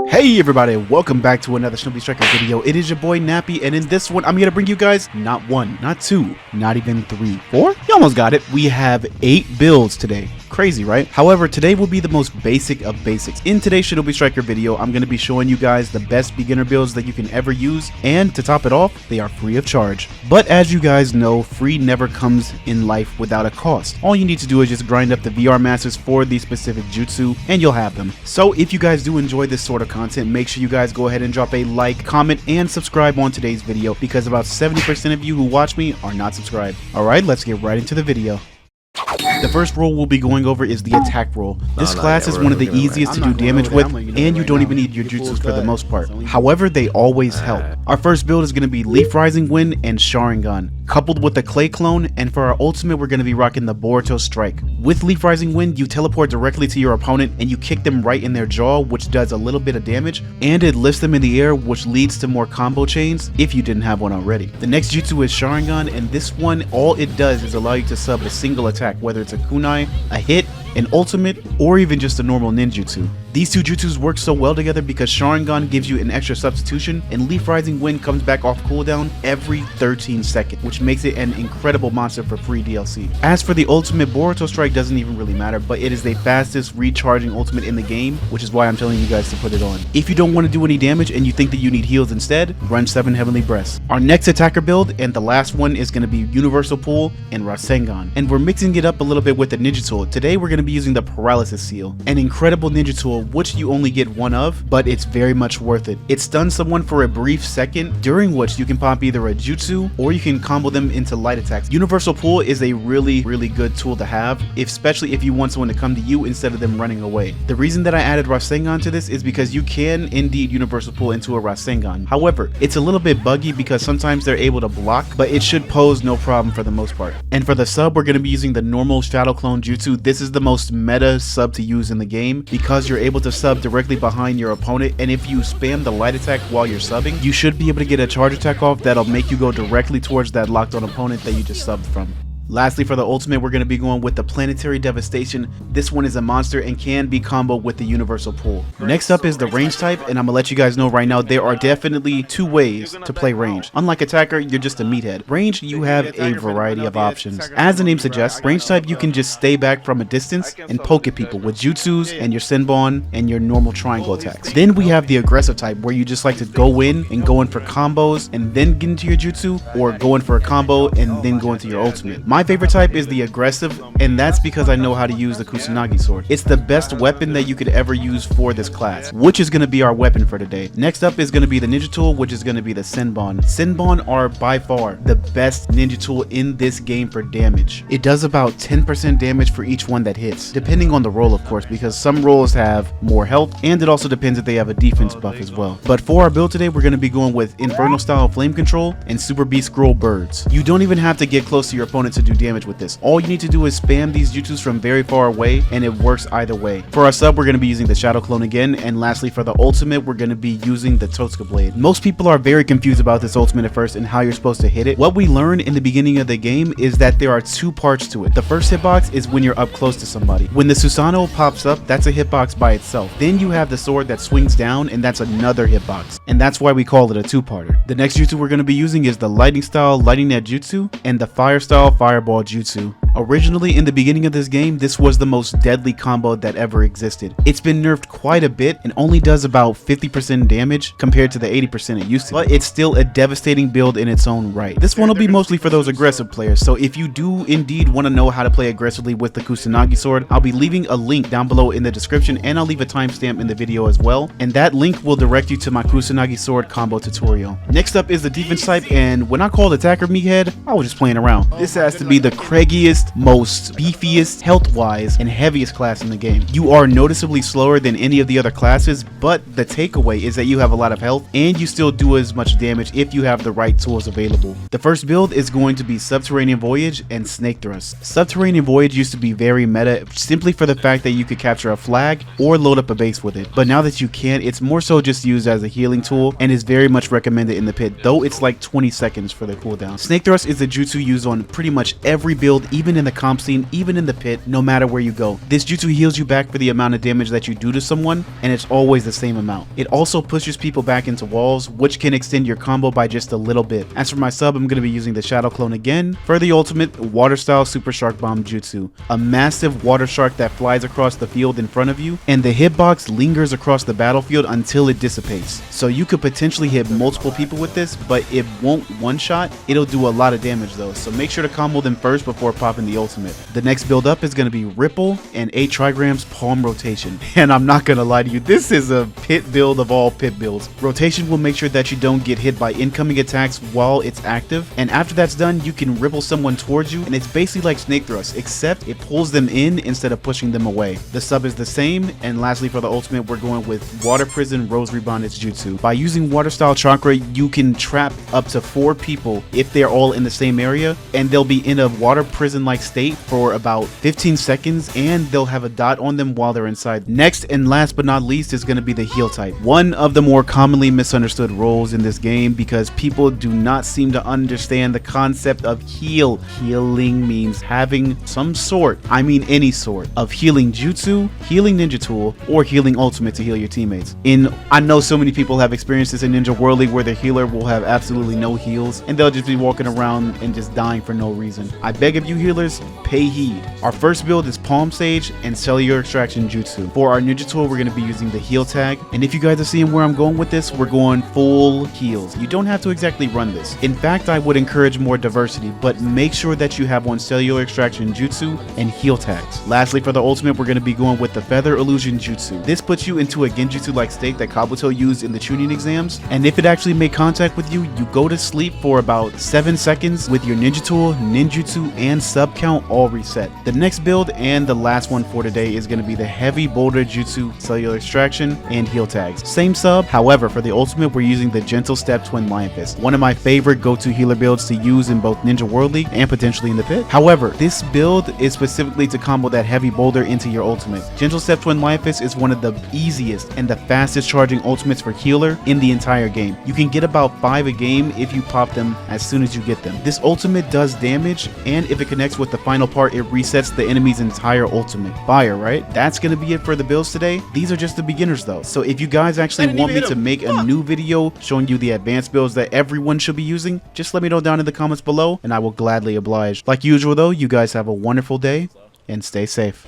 Hey everybody, welcome back to another Shinobi Striker video. It is your boy Nappy, and in this one I'm here to bring you guys not one, not two, not even three, four? You almost got it. We have 8 builds today. Crazy, right? However, today will be the most basic of basics. In today's Shinobi Striker video, I'm going to be showing you guys the best beginner builds that you can ever use, and to top it off, they are free of charge. But as you guys know, free never comes in life without a cost. All you need to do is just grind up the VR masters for the specific jutsu, and you'll have them. So if you guys do enjoy this sort of content, make sure you guys go ahead and drop a like, comment, and subscribe on today's video, because about 70% of you who watch me are not subscribed. Alright, let's get right into the video. The first role we'll be going over is the attack role. This class is one of the easiest to do damage with, and you don't even need your jutsus for the most part. However, they always help. Our first build is going to be Leaf Rising Wind and Sharingan, coupled with the Clay Clone, and for our ultimate we're going to be rocking the Boruto Strike. With Leaf Rising Wind, you teleport directly to your opponent and you kick them right in their jaw, which does a little bit of damage, and it lifts them in the air, which leads to more combo chains if you didn't have one already. The next jutsu is Sharingan, and this one, all it does is allow you to sub a single attack, whether it's a kunai, a hit, an ultimate, or even just a normal ninjutsu. These two jutsus work so well together because Sharingan gives you an extra substitution, and Leaf Rising Wind comes back off cooldown every 13 seconds, which makes it an incredible monster for free DLC. As for the ultimate, Boruto Strike doesn't even really matter, but it is the fastest recharging ultimate in the game, which is why I'm telling you guys to put it on. If you don't want to do any damage and you think that you need heals instead, run 7 Heavenly Breaths. Our next attacker build, and the last one, is going to be Universal Pull and Rasengan, and we're mixing it up a little bit with the ninja tool. Today we're going to be using the Paralysis Seal, an incredible ninja tool which you only get one of, but it's very much worth it. It stuns someone for a brief second, during which you can pop either a jutsu or you can combo them into light attacks. Universal Pull is a really good tool to have, especially if you want someone to come to you instead of them running away. The reason that I added Rasengan to this is because you can indeed Universal Pull into a Rasengan. However, it's a little bit buggy because sometimes they're able to block, but it should pose no problem for the most part. And for the sub, we're going to be using the normal Shadow Clone Jutsu. This is the most meta sub to use in the game because you're able to sub directly behind your opponent, and if you spam the light attack while you're subbing, you should be able to get a charge attack off that'll make you go directly towards that locked on opponent that you just subbed from. Lastly, for the ultimate, we're going to be going with the Planetary Devastation. This one is a monster and can be comboed with the Universal Pull. Next up is the range type, and I'm going to let you guys know right now there are definitely 2 ways to play range. Unlike attacker, you're just a meathead. Range, you have a variety of options. As the name suggests, range type you can just stay back from a distance and poke at people with jutsus and your Senbon and your normal triangle attacks. Then we have the aggressive type, where you just like to go in for combos and then get into your jutsu, or go in for a combo and then go into your ultimate. My favorite type is the aggressive, and that's because I know how to use the Kusanagi sword. It's the best weapon that you could ever use for this class, which is going to be our weapon for today. Next up is going to be the ninja tool, which is going to be the Senbon. Senbon are by far the best ninja tool in this game for damage. It does about 10% damage for each one that hits, depending on the role of course, because some roles have more health, and it also depends if they have a defense buff as well. But for our build today, we're going to be going with Infernal Style Flame Control and Super Beast Scroll Birds. You don't even have to get close to your opponent to do damage with this. All you need to do is spam these jutsus from very far away, and it works either way. For our sub, we're going to be using the Shadow Clone again, and lastly for the ultimate, we're going to be using the Totsuka Blade. Most people are very confused about this ultimate at first and how you're supposed to hit it. What we learn in the beginning of the game is that there are 2 parts to it. The first hitbox is when you're up close to somebody. When the Susanoo pops up, that's a hitbox by itself. Then you have the sword that swings down, and that's another hitbox, and that's why we call it a 2-parter. The next jutsu we're going to be using is the Lightning Style Lightning Net Jutsu and the Fire Style Fireball Jutsu. Originally, in the beginning of this game, this was the most deadly combo that ever existed. It's been nerfed quite a bit and only does about 50% damage compared to the 80% it used to, but it's still a devastating build in its own right. This one will be mostly for those aggressive players, so if you do indeed want to know how to play aggressively with the Kusanagi sword, I'll be leaving a link down below in the description, and I'll leave a timestamp in the video as well, and that link will direct you to my Kusanagi sword combo tutorial. Next up is the defense type, and when I called attacker meathead, I was just playing around. This has to be the craggiest, most beefiest, health-wise, and heaviest class in the game. You are noticeably slower than any of the other classes, but the takeaway is that you have a lot of health, and you still do as much damage if you have the right tools available. The first build is going to be Subterranean Voyage and Snake Thrust. Subterranean Voyage used to be very meta, simply for the fact that you could capture a flag or load up a base with it, but now that you can, it's more so just used as a healing tool and is very much recommended in the pit, though it's like 20 seconds for the cooldown. Snake Thrust is a jutsu used on pretty much every build, even even in the comp scene, even in the pit, no matter where you go. This jutsu heals you back for the amount of damage that you do to someone, and it's always the same amount. It also pushes people back into walls, which can extend your combo by just a little bit. As for my sub, I'm going to be using the Shadow Clone again for the ultimate water style Super Shark Bomb jutsu. A massive water shark that flies across the field in front of you, and the hitbox lingers across the battlefield until it dissipates. So you could potentially hit multiple people with this, but it won't one-shot. It'll do a lot of damage though, so make sure to combo them first before popping the ultimate. The next build up is going to be Ripple and 8 trigrams palm rotation. And I'm not going to lie to you, this is a pit build of all pit builds. Rotation will make sure that you don't get hit by incoming attacks while it's active, and after that's done, you can ripple someone towards you, and it's basically like snake thrust, except it pulls them in instead of pushing them away. The sub is the same, and lastly for the ultimate, we're going with Water Prison Rosary Bondage Jutsu. By using water style chakra, you can trap up to 4 people if they're all in the same area, and they'll be in a water prison like state for about 15 seconds, and they'll have a dot on them while they're inside. Next and last but not least is going to be the heal type. One of the more commonly misunderstood roles in this game, because people do not seem to understand the concept of heal. Healing means having some sort, I mean any sort, of healing jutsu, healing ninja tool, or healing ultimate to heal your teammates. I know so many people have experienced this in Ninja World League where the healer will have absolutely no heals and they'll just be walking around and just dying for no reason. I beg of you healers, pay heed. Our first build is Palm Sage and Cellular Extraction Jutsu. For our ninja tool, we're going to be using the heal tag, and if you guys are seeing where I'm going with this, we're going full heals. You don't have to exactly run this. In fact, I would encourage more diversity, but make sure that you have on Cellular Extraction Jutsu and heal tags. Lastly, for the ultimate, we're going to be going with the Feather Illusion Jutsu. This puts you into a genjutsu-like state that Kabuto used in the Chunin exams, and if it actually made contact with you, you go to sleep for about 7 seconds with your ninja tool, ninjutsu, and sub count all reset. The next build and the last one for today is going to be the Heavy Boulder Jutsu, Cellular Extraction, and heal tags. Same sub, however, for the ultimate, we're using the Gentle Step Twin Lion Fist, one of my favorite go-to healer builds to use in both Ninja World League and potentially in the pit. However, this build is specifically to combo that Heavy Boulder into your ultimate. Gentle Step Twin Lion Fist is one of the easiest and the fastest charging ultimates for healer in the entire game. You can get about 5 a game if you pop them as soon as you get them. This ultimate does damage, and if it connects with the final part, it resets the enemy's entire ultimate. Fire, right? That's gonna be it for the builds today. These are just the beginners though, so if you guys actually want me to make a new video showing you the advanced builds that everyone should be using, just let me know down in the comments below and I will gladly oblige. Like usual though, you guys have a wonderful day and stay safe.